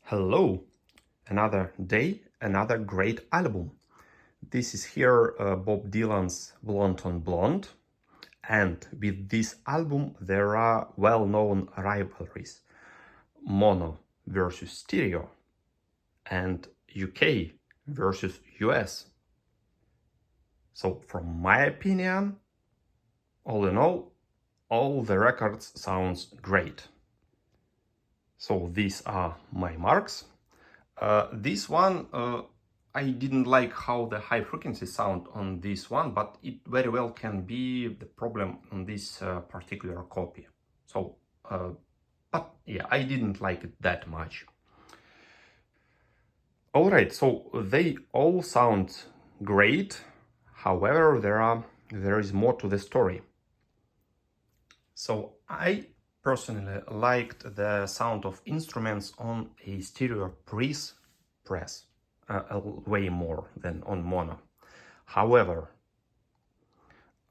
Hello, another day, another great album. This is here Bob Dylan's Blonde on Blonde, and with this album there are well-known rivalries: mono versus stereo, and UK versus US. So from my opinion, all in all the records sounds great. So these are my marks. This one, I didn't like how the high frequency sound on this one, but it very well can be the problem on this particular copy. So, but yeah, I didn't like it that much. All right, so they all sound great. However, there is more to the story. So I personally liked the sound of instruments on a stereo press way more than on mono. However,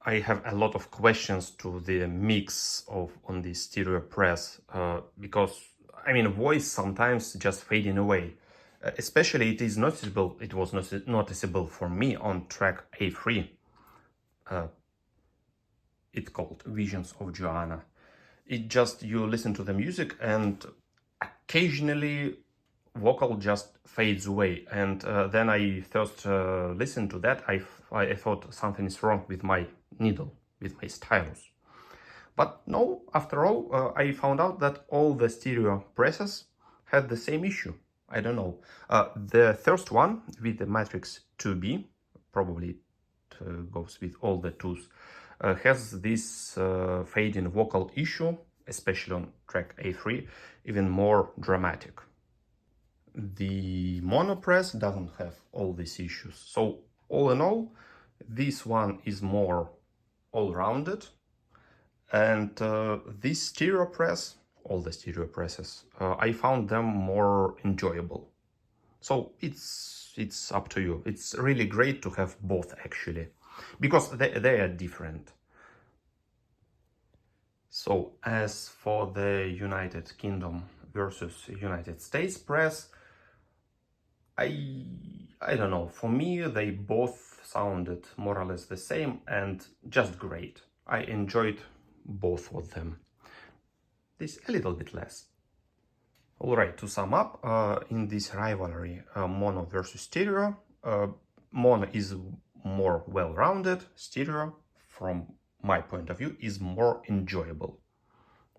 I have a lot of questions to the mix on the stereo press because I mean voice sometimes just fading away. Especially it was noticeable for me on track A3. It's called Visions of Joanna. It just, you listen to the music and occasionally vocal just fades away, and then I first listened to that. I thought something is wrong with my needle, with my stylus. But no, after all, I found out that all the stereo presses had the same issue. I don't know. The first one with the Matrix 2B, probably it goes with all the twos, has this fading vocal issue, especially on track A3, even more dramatic. The mono press doesn't have all these issues. So all in all, this one is more all-rounded, and this stereo press, all the stereo presses, I found them more enjoyable. So it's up to you. It's really great to have both actually, because they are different. So as for the United Kingdom versus United States press, I don't know. For me, they both sounded more or less the same and just great. I enjoyed both of them. This a little bit less. Alright, to sum up, in this rivalry, mono versus stereo, mono is more well-rounded, stereo, from my point of view, is more enjoyable.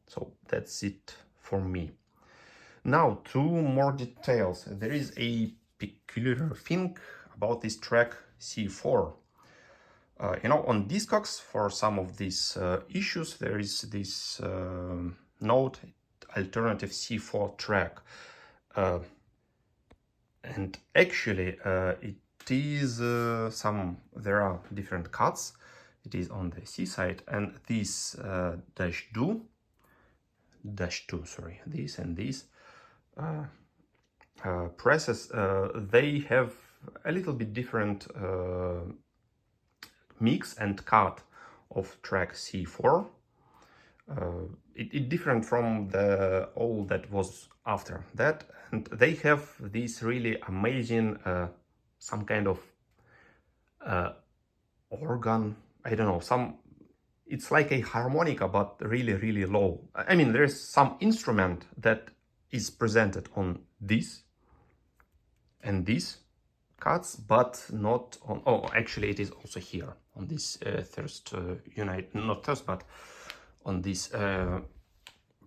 So that's it for me. Now, two more details. There is a peculiar thing about this track C4. On Discogs, for some of these issues, there is this note, alternative C4 track. And actually, it is there are different cuts. It is on the C side, and this -2, sorry, this and this presses, they have a little bit different mix and cut of track C4. It different from the all that was after that, and they have this really amazing some kind of organ, I don't know, it's like a harmonica but really low. I mean, there is some instrument that is presented on this and these cuts, but not on, oh, actually it is also here on this but on this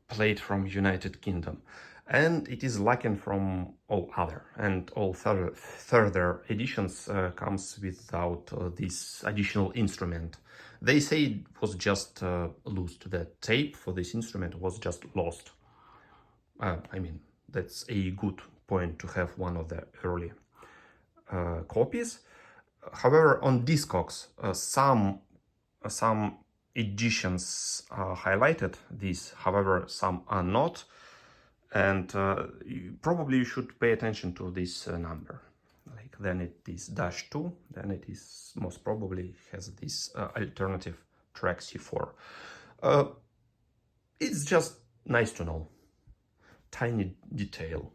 plate from United Kingdom, and it is lacking from all other, and all further editions comes without this additional instrument. They say it was just lost. The tape for this instrument was just lost. I mean, that's a good point to have one of the early copies. However, on Discogs, some editions highlighted this, however, some are not, and you should pay attention to this number. Like, then it is -2, then it is most probably has this alternative track C4. It's just nice to know, tiny detail.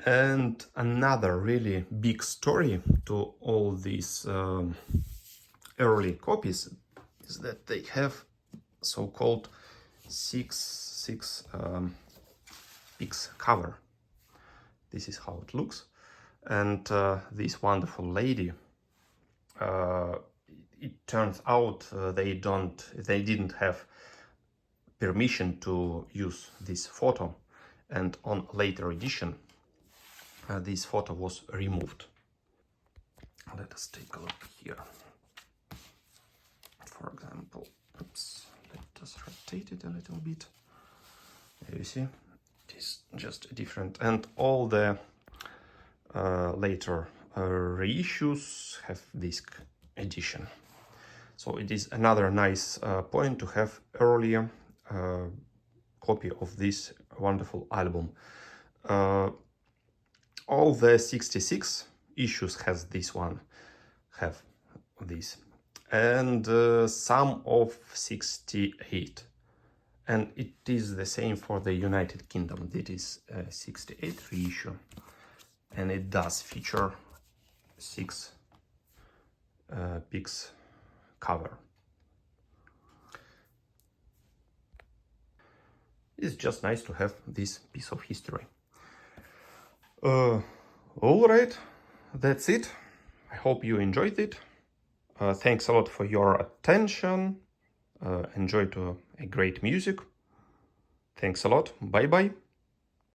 And another really big story to all these early copies is that they have so-called six pix cover. This is how it looks. And this wonderful lady, it turns out they didn't have permission to use this photo, and on later edition this photo was removed. Let us take a look here. For example, oops, let us rotate it a little bit. There you see, it is just different, and all the later reissues have disc edition. So it is another nice point to have earlier copy of this wonderful album. All the 66 issues have this, and some of 68, and it is the same for the United Kingdom. It is 68 reissue, and it does feature 6 pix cover. It's just nice to have this piece of history. All right, that's it. I hope you enjoyed it. Thanks a lot for your attention. Enjoy a great music. Thanks a lot. Bye bye.